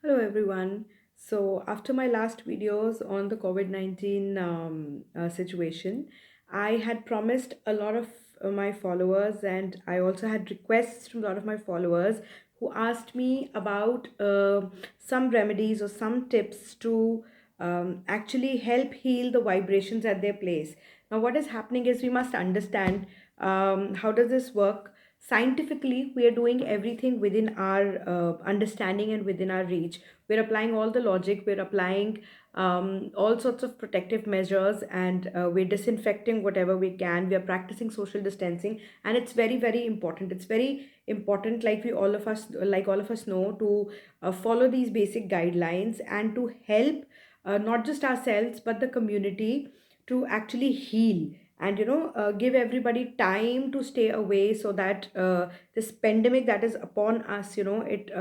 Hello everyone. So after my last videos on the COVID-19 situation, I had promised a lot of my followers, and I also had requests from a lot of my followers who asked me about some remedies or some tips to actually help heal the vibrations at their place. Now, what is happening is we must understand how does this work. Scientifically, we are doing everything within our understanding and within our reach. We're applying all the logic, we're applying all sorts of protective measures, and we're disinfecting whatever we can. We are practicing social distancing, and it's very, very important. It's very important, like all of us know, to follow these basic guidelines and to help not just ourselves but the community to actually heal, and give everybody time to stay away, so that this pandemic that is upon us, it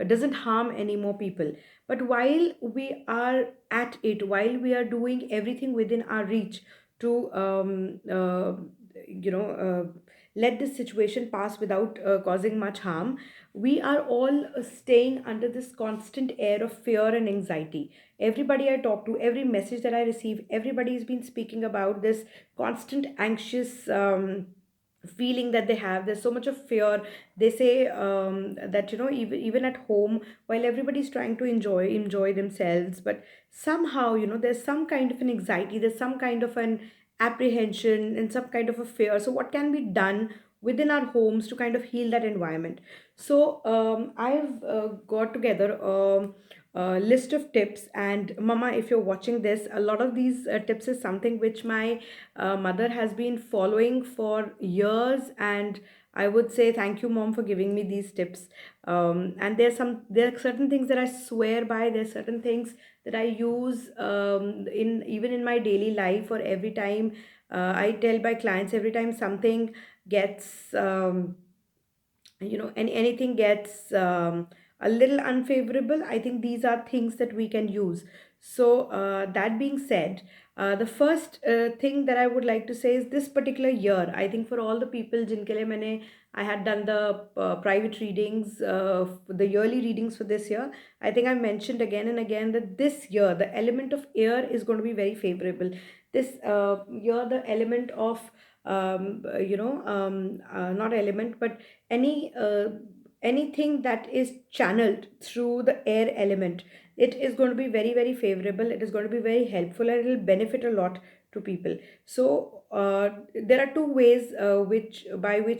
doesn't harm any more people. But while we are at it, while we are doing everything within our reach to you know let this situation pass without causing much harm, we are all staying under this constant air of fear and anxiety. Everybody I talk to, every message that I receive, everybody has been speaking about this constant anxious feeling that they have. There's so much of fear. They say that even at home, while everybody's trying to enjoy themselves, but somehow there's some kind of an anxiety, there's some kind of an apprehension and some kind of a fear. So what can be done within our homes to kind of heal that environment? So I've got together list of tips. And mama, if you're watching this, a lot of these tips is something which my mother has been following for years, and I would say thank you, mom, for giving me these tips. And there are certain things that I swear by. There's certain things that I use in even in my daily life, or every time I tell my clients, every time something gets anything gets a little unfavorable, I think these are things that we can use. So that being said, the first thing that I would like to say is, this particular year, I think for all the people jinke liye maine I had done the private readings, the yearly readings for this year, I think I mentioned again and again that this year the element of air is going to be very favorable. This year the element of not element, but anything that is channeled through the air element, it is going to be very, very favorable. It is going to be very helpful, and it will benefit a lot to people. So there are two ways which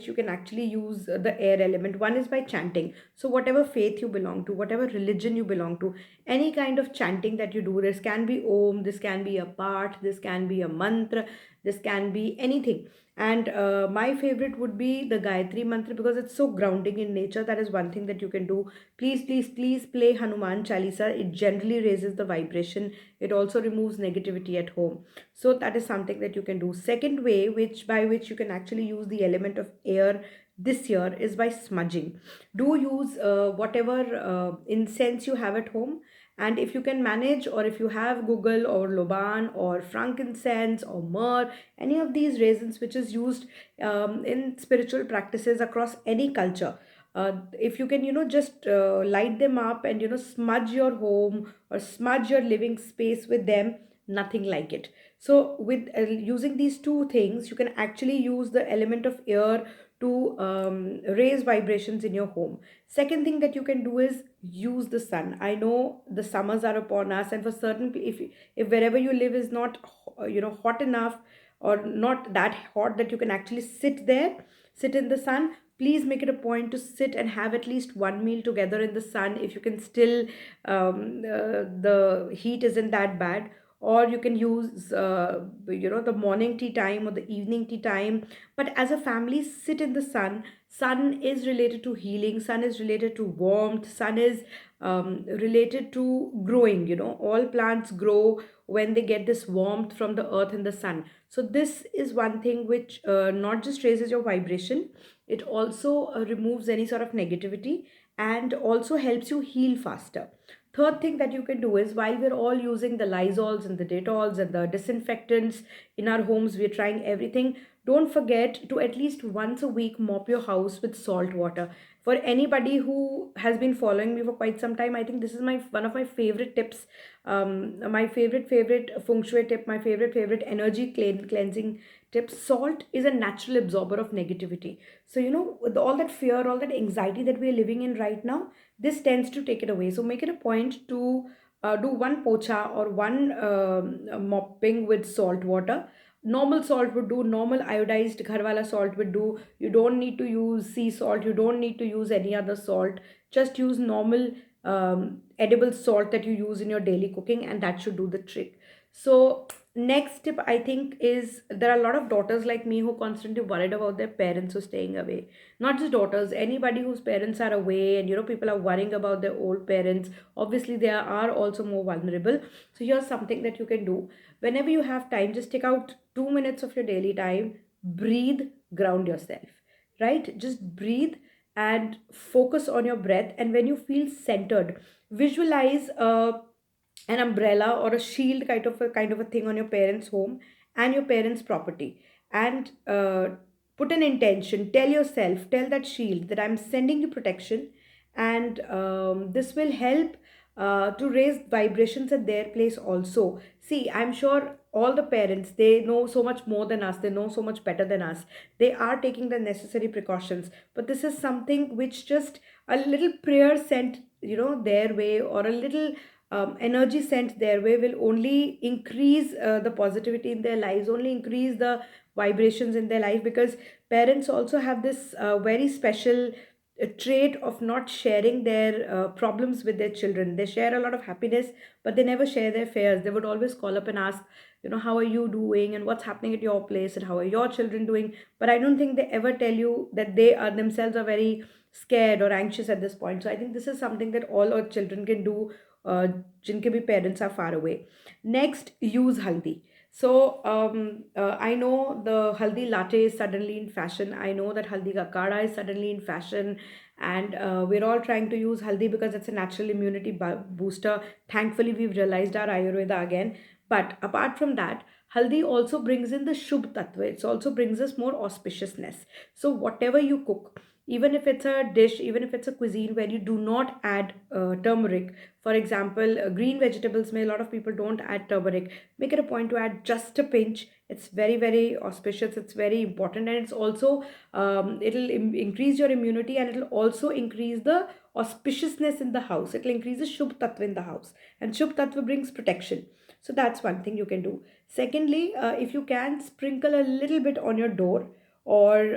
you can actually use the air element. One is by chanting. So whatever faith you belong to, whatever religion you belong to, any kind of chanting that you do, this can be om, this can be a part, this can be a mantra, this can be anything. And my favorite would be the Gayatri Mantra, because it's so grounding in nature. That is one thing that you can do. Please, please, please play Hanuman Chalisa. It generally raises the vibration. It also removes negativity at home. So that is something that you can do. Second way, which by which you can actually use the element of air this year, is by smudging. Do use whatever incense you have at home, and if you can manage, or if you have Google or Loban or frankincense or myrrh, any of these resins which is used in spiritual practices across any culture, if you can just light them up and smudge your home or smudge your living space with them, nothing like it. So with using these two things, you can actually use the element of air to raise vibrations in your home. Second thing that you can do is use the sun. I know the summers are upon us, and for certain if wherever you live is not hot enough, or not that hot that you can actually sit in the sun, please make it a point to sit and have at least one meal together in the sun, if you can still the heat isn't that bad. Or you can use the morning tea time or the evening tea time, but as a family, sit in the sun. Sun is related to healing, sun is related to warmth, sun is related to growing. All plants grow when they get this warmth from the earth and the sun. So this is one thing which not just raises your vibration, it also removes any sort of negativity, and also helps you heal faster. Third thing that you can do is, while we're all using the Lysols and the Dettol and the disinfectants in our homes, we're trying everything. Don't forget to at least once a week mop your house with salt water. For anybody who has been following me for quite some time, I think this is my one of my favorite tips, my favorite feng shui tip, my favorite energy cleansing tip. Salt is a natural absorber of negativity. So with all that fear, all that anxiety that we are living in right now, this tends to take it away. So make it a point to do one pocha or one mopping with salt water. Normal salt would do, normal iodized ghar wala salt would do. You don't need to use sea salt, you don't need to use any other salt. Just use normal edible salt that you use in your daily cooking, and that should do the trick. So next tip, I think, is there are a lot of daughters like me who constantly worried about their parents who are staying away. Not just daughters, anybody whose parents are away, and people are worrying about their old parents. Obviously they are also more vulnerable. So here's something that you can do. Whenever you have time, just take out 2 minutes of your daily time, breathe, ground yourself, right? Just breathe and focus on your breath. And when you feel centered, visualize an umbrella or a shield kind of a thing on your parents' home and your parents' property, and put an intention. Tell yourself, tell that shield that I'm sending you protection, and this will help to raise vibrations at their place also. See, I'm sure all the parents, they know so much more than us, they know so much better than us. They are taking the necessary precautions, but this is something which just a little prayer sent their way, or a little energy sent their way, will only increase the positivity in their lives, only increase the vibrations in their life. Because parents also have this very special trait of not sharing their problems with their children. They share a lot of happiness, but they never share their fears. They would always call up and ask, how are you doing, and what's happening at your place, and how are your children doing. But I don't think they ever tell you that they are themselves are very scared or anxious at this point. So I think this is something that all our children can do, uh, जिनके भी parents are far away. Next, use haldi. So I know the haldi latte is suddenly in fashion. I know that haldi ka kada is suddenly in fashion, and we're all trying to use haldi because it's a natural immunity booster. Thankfully, we've realized our Ayurveda again. But apart from that, haldi also brings in the shubh tattva. It also brings us more auspiciousness. So whatever you cook, even if it's a dish, even if it's a cuisine where you do not add turmeric, for example, green vegetables, may a lot of people don't add turmeric. Make it a point to add just a pinch. It's very, very auspicious. It's very important, and it's also it'll increase your immunity, and it'll also increase the auspiciousness in the house. It'll increase the shubh tattva in the house, and shubh tattva brings protection. So that's one thing you can do. Secondly, if you can, sprinkle a little bit on your door, or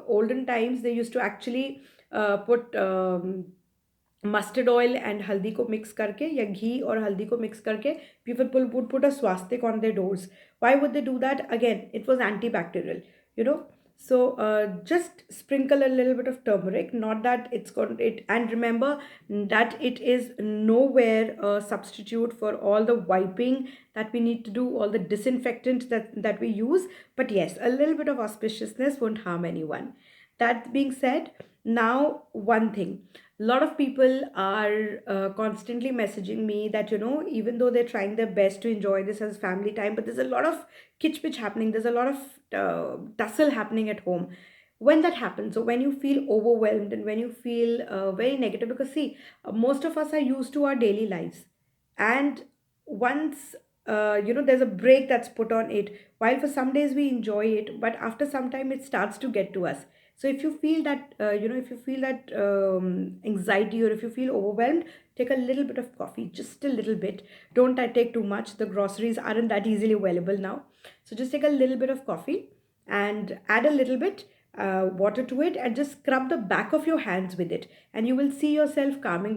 olden times they used to actually put mustard oil and haldi ko mix karke, या ghee और haldi को mix करके people would put a swastik on their doors. Why would they do that? Again, it was antibacterial, you know. So just sprinkle a little bit of turmeric, not that it's got it. And remember that it is nowhere a substitute for all the wiping that we need to do, all the disinfectant that we use. But yes, a little bit of auspiciousness won't harm anyone. That being said, now one thing, a lot of people are constantly messaging me that even though they're trying their best to enjoy this as family time, but there's a lot of kitch pitch happening, there's a lot of tussle happening at home. When that happens, so when you feel overwhelmed and when you feel very negative, because see, most of us are used to our daily lives, and once there's a break that's put on it, while for some days we enjoy it, but after some time it starts to get to us. So if you feel that if you feel that anxiety, or if you feel overwhelmed, take a little bit of coffee, just a little bit. Don't take too much. The groceries aren't that easily available now. So just take a little bit of coffee and add a little bit water to it, and just scrub the back of your hands with it, and you will see yourself calming